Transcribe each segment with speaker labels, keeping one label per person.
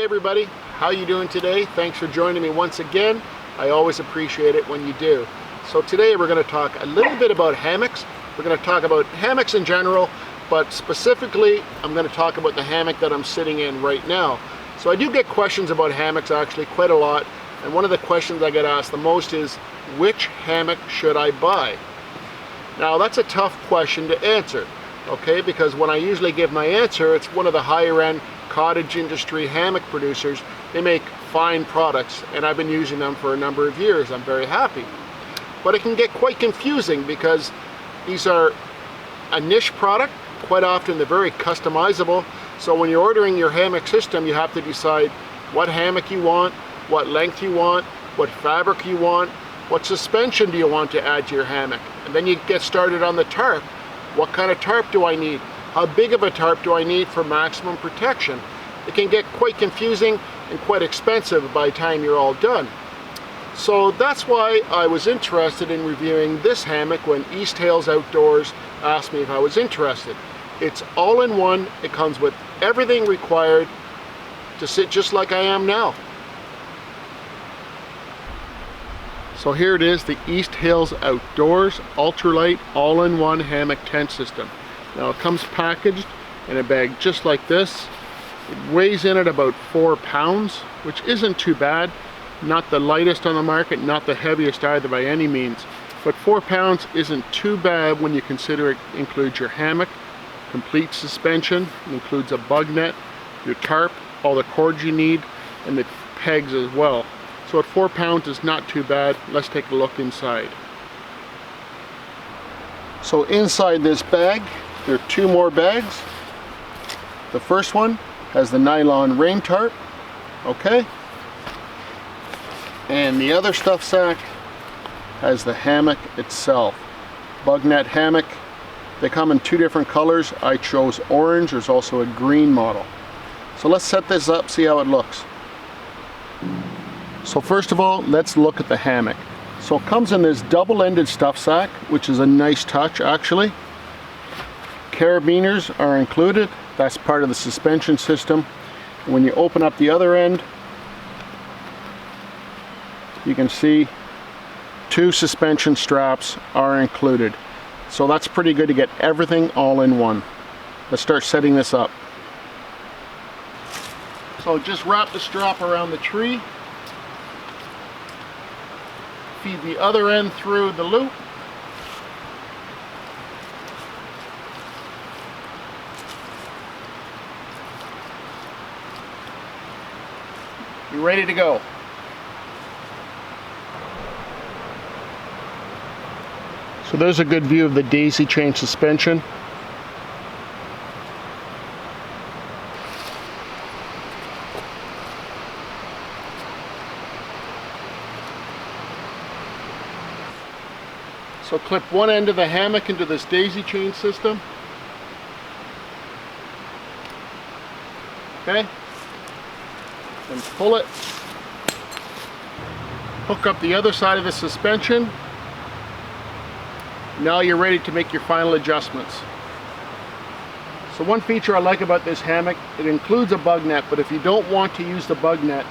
Speaker 1: everybody, how you doing today? Thanks for joining me once again. I always appreciate it when you do. So today we're going to talk a little bit about hammocks. We're going to talk about hammocks in general, but specifically I'm going to talk about the hammock that I'm sitting in right now. So I do get questions about hammocks actually quite a lot, and one of the questions I get asked the most is, which hammock should I buy? Now that's a tough question to answer, okay, because when I usually give my answer, it's one of the higher end cottage industry hammock producers. They make fine products and I've been using them for a number of years. I'm very happy. But it can get quite confusing because these are a niche product. Quite often they're very customizable. So when you're ordering your hammock system, you have to decide what hammock you want, what length you want, what fabric you want, what suspension do you want to add to your hammock. And then you get started on the tarp. What kind of tarp do I need? How big of a tarp do I need for maximum protection? It can get quite confusing and quite expensive by the time you're all done. So that's why I was interested in reviewing this hammock when Easthills Outdoors asked me if I was interested. It's all in one. It comes with everything required to sit just like I am now. So here it is, the Easthills Outdoors Ultralight All-in-One Hammock Tent System. Now it comes packaged in a bag just like this. It weighs in at about 4 pounds, which isn't too bad. Not the lightest on the market, not the heaviest either by any means. But 4 pounds isn't too bad when you consider it includes your hammock, complete suspension, it includes a bug net, your tarp, all the cords you need, and the pegs as well. So at 4 pounds is not too bad. Let's take a look inside. So inside this bag, there are 2 more bags. The first one has the nylon rain tarp, okay? And the other stuff sack has the hammock itself. Bug net hammock. They come in 2 different colors. I chose orange. There's also a green model. So let's set this up, see how it looks. So first of all, let's look at the hammock. So it comes in this double-ended stuff sack, which is a nice touch actually. Carabiners are included. That's part of the suspension system. When you open up the other end, you can see 2 suspension straps are included. So that's pretty good to get everything all in one. Let's start setting this up. So just wrap the strap around the tree. Feed the other end through the loop. You're ready to go. So there's a good view of the daisy chain suspension. So clip one end of the hammock into this daisy chain system. Okay. Then pull it. Hook up the other side of the suspension. Now you're ready to make your final adjustments. So one feature I like about this hammock, it includes a bug net, but if you don't want to use the bug net,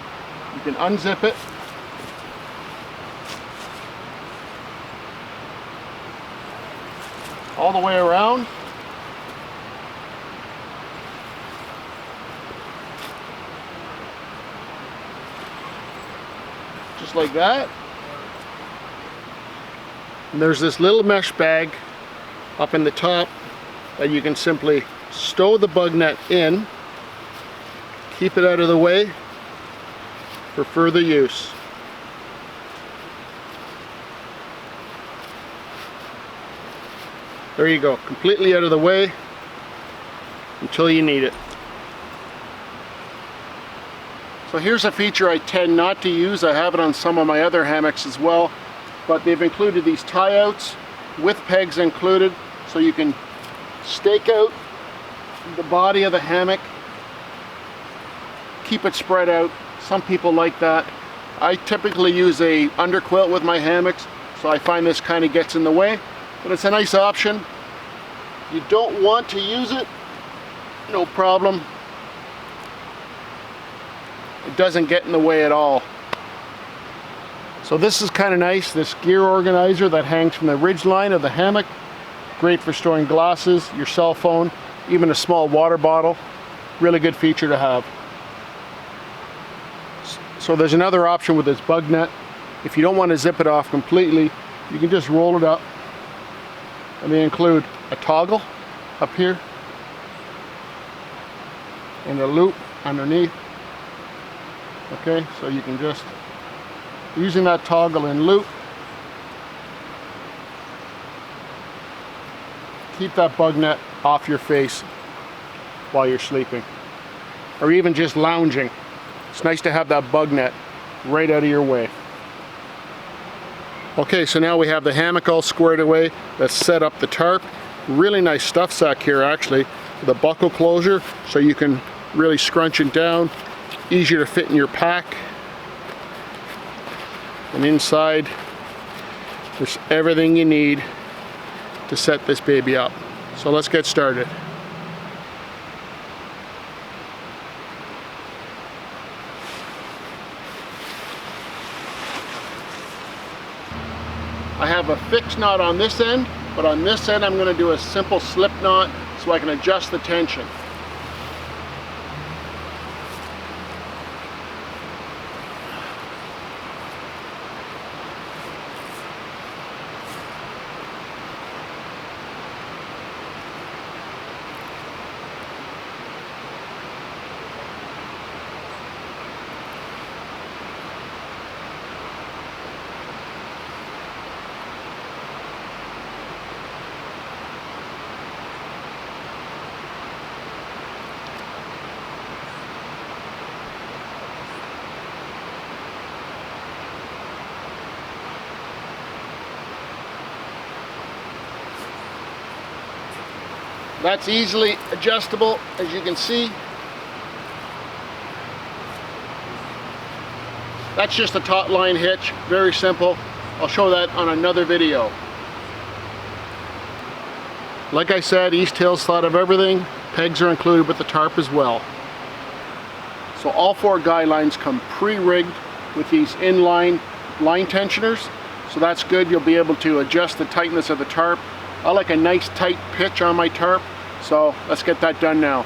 Speaker 1: you can unzip it. All the way around. Just like that. And there's this little mesh bag up in the top that you can simply stow the bug net in, keep it out of the way for further use. There you go, completely out of the way until you need it. So here's a feature I tend not to use. I have it on some of my other hammocks as well, but they've included these tie-outs with pegs included, so you can stake out the body of the hammock, keep it spread out. Some people like that. I typically use a underquilt with my hammocks, so I find this kind of gets in the way. But it's a nice option. You don't want to use it, no problem. It doesn't get in the way at all. So this is kind of nice, this gear organizer that hangs from the ridge line of the hammock. Great for storing glasses, your cell phone, even a small water bottle. Really good feature to have. So there's another option with this bug net. If you don't want to zip it off completely, you can just roll it up. And they include a toggle up here and a loop underneath. Okay, so you can just, using that toggle and loop, keep that bug net off your face while you're sleeping, or even just lounging. It's nice to have that bug net right out of your way. Okay, so now we have the hammock all squared away. Let's set up the tarp. Really nice stuff sack here actually, with a buckle closure, so you can really scrunch it down. Easier to fit in your pack. And inside, there's everything you need to set this baby up. So let's get started. I have a fixed knot on this end, but on this end I'm going to do a simple slip knot so I can adjust the tension. That's easily adjustable, as you can see. That's just a taut line hitch, very simple. I'll show that on another video. Like I said, Easthills thought of everything. Pegs are included with the tarp as well. So all 4 guy lines come pre-rigged with these inline line tensioners. So that's good, you'll be able to adjust the tightness of the tarp. I like a nice tight pitch on my tarp, so let's get that done now.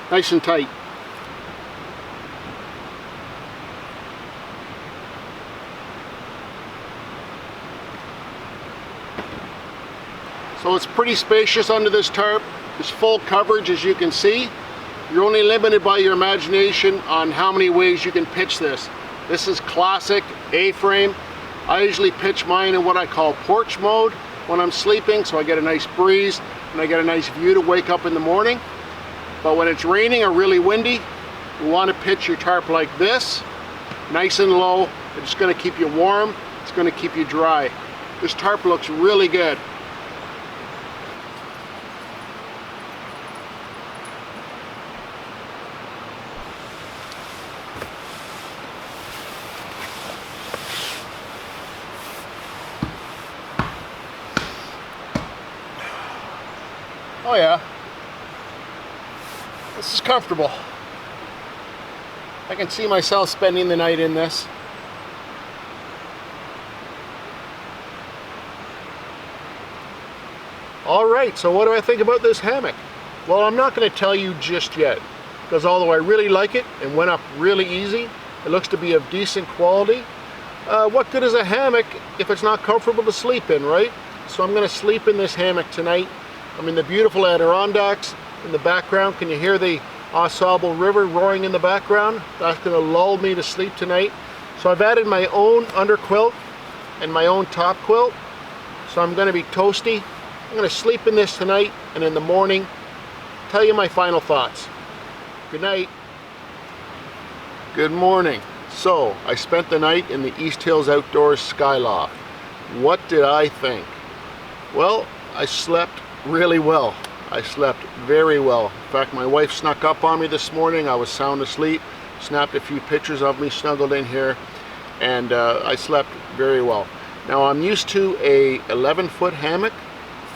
Speaker 1: Nice and tight. So it's pretty spacious under this tarp. There's full coverage, as you can see. You're only limited by your imagination on how many ways you can pitch this. This is classic A-frame. I usually pitch mine in what I call porch mode when I'm sleeping, so I get a nice breeze and I get a nice view to wake up in the morning. But when it's raining or really windy, you want to pitch your tarp like this, nice and low. It's going to keep you warm, it's going to keep you dry. This tarp looks really good. Oh yeah, this is comfortable. I can see myself spending the night in this. All right, so what do I think about this hammock? Well, I'm not going to tell you just yet, because although I really like it and went up really easy, it looks to be of decent quality. What good is a hammock if it's not comfortable to sleep in, right? So I'm going to sleep in this hammock tonight. I'm in the beautiful Adirondacks. In the background, can you hear the Au Sable River roaring in the background? That's going to lull me to sleep tonight. So I've added my own underquilt and my own top quilt. So I'm going to be toasty. I'm going to sleep in this tonight, and in the morning, tell you my final thoughts. Good night. Good morning. So I spent the night in the Easthills Outdoors Skyloft. What did I think? Well, I slept really well. I slept very well. In fact, my wife snuck up on me this morning. I was sound asleep, snapped a few pictures of me snuggled in here, and I slept very well. Now I'm used to a 11-foot hammock,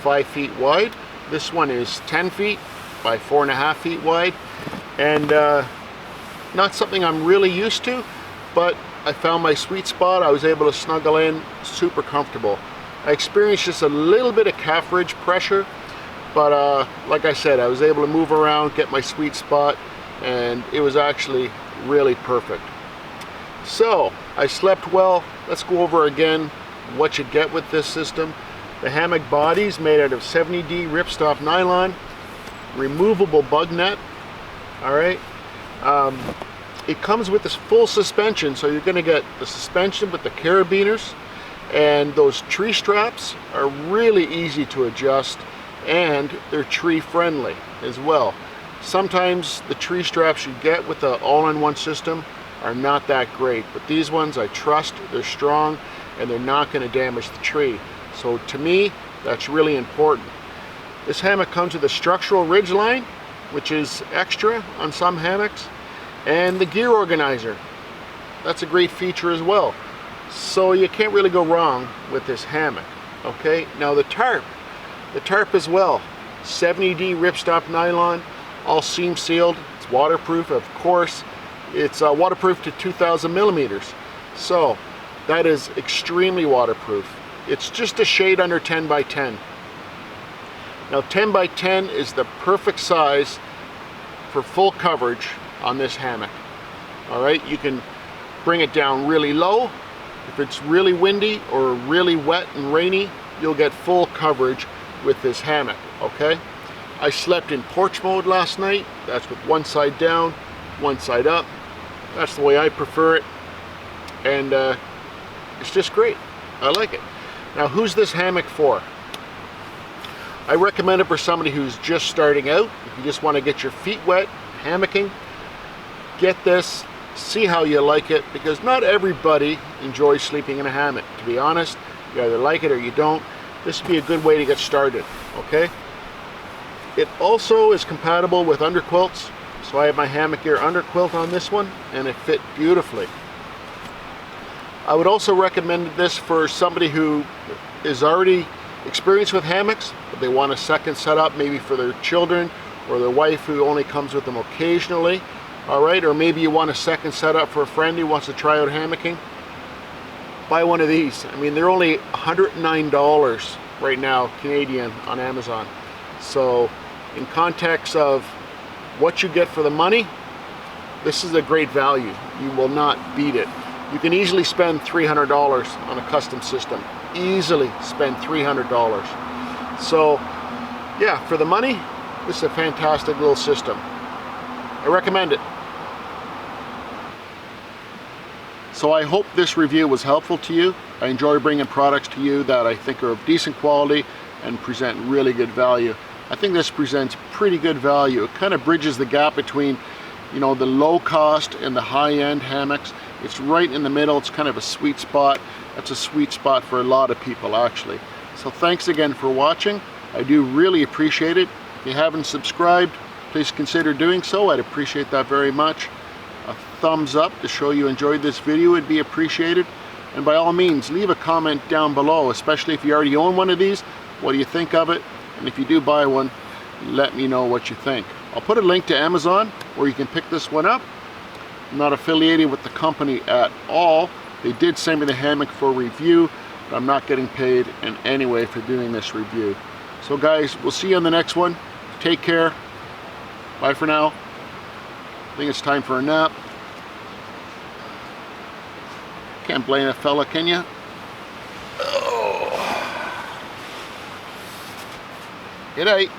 Speaker 1: 5 feet wide. This one is 10 feet by 4.5 feet wide, and not something I'm really used to, but I found my sweet spot. I was able to snuggle in, super comfortable. I experienced just a little bit of calf ridge pressure, but like I said, I was able to move around, get my sweet spot, and it was actually really perfect. So I slept well. Let's go over again what you get with this system. The hammock body's made out of 70D ripstop nylon, removable bug net. All right. It comes with this full suspension, so you're going to get the suspension with the carabiners, and those tree straps are really easy to adjust, and they're tree friendly as well. Sometimes the tree straps you get with the all-in-one system are not that great, but these ones I trust. They're strong and they're not going to damage the tree. So to me, that's really important. This hammock comes with a structural ridge line, which is extra on some hammocks, and the gear organizer. That's a great feature as well. So you can't really go wrong with this hammock. Okay, now the tarp as well, 70D ripstop nylon, all seam sealed. It's waterproof, of course. It's waterproof to 2,000 millimeters. So that is extremely waterproof. It's just a shade under 10 by 10. Now 10 by 10 is the perfect size for full coverage on this hammock. All right, you can bring it down really low. If it's really windy or really wet and rainy, you'll get full coverage with this hammock. Okay, I slept in porch mode last night. That's with one side down, one side up. That's the way I prefer it, and it's just great. I like it. Now, who's this hammock for? I recommend it for somebody who's just starting out. If you just want to get your feet wet hammocking, get this, see how you like it, because not everybody enjoys sleeping in a hammock. To be honest, you either like it or you don't. This would be a good way to get started. Okay, it also is compatible with underquilts, so I have my Hammock Gear underquilt on this one, and it fit beautifully. I would also recommend this for somebody who is already experienced with hammocks, but they want a second setup, maybe for their children or their wife who only comes with them occasionally. All right, or maybe you want a second setup for a friend who wants to try out hammocking. Buy one of these. I mean, they're only $109 right now, Canadian, on Amazon. So in context of what you get for the money, this is a great value. You will not beat it. You can easily spend $300 on a custom system. Easily spend $300. So yeah, for the money, this is a fantastic little system. I recommend it. So I hope this review was helpful to you. I enjoy bringing products to you that I think are of decent quality and present really good value. I think this presents pretty good value. It kind of bridges the gap between, you know, the low cost and the high-end hammocks. It's right in the middle. It's kind of a sweet spot. That's a sweet spot for a lot of people, actually. So thanks again for watching. I do really appreciate it. If you haven't subscribed, please consider doing so. I'd appreciate that very much. A thumbs up to show you enjoyed this video would be appreciated. And by all means, leave a comment down below, especially if you already own one of these. What do you think of it? And if you do buy one, let me know what you think. I'll put a link to Amazon where you can pick this one up. I'm not affiliated with the company at all. They did send me the hammock for review, but I'm not getting paid in any way for doing this review. So guys, we'll see you on the next one. Take care. Bye for now. I think it's time for a nap. Can't blame a fella, can you? Oh. Good night.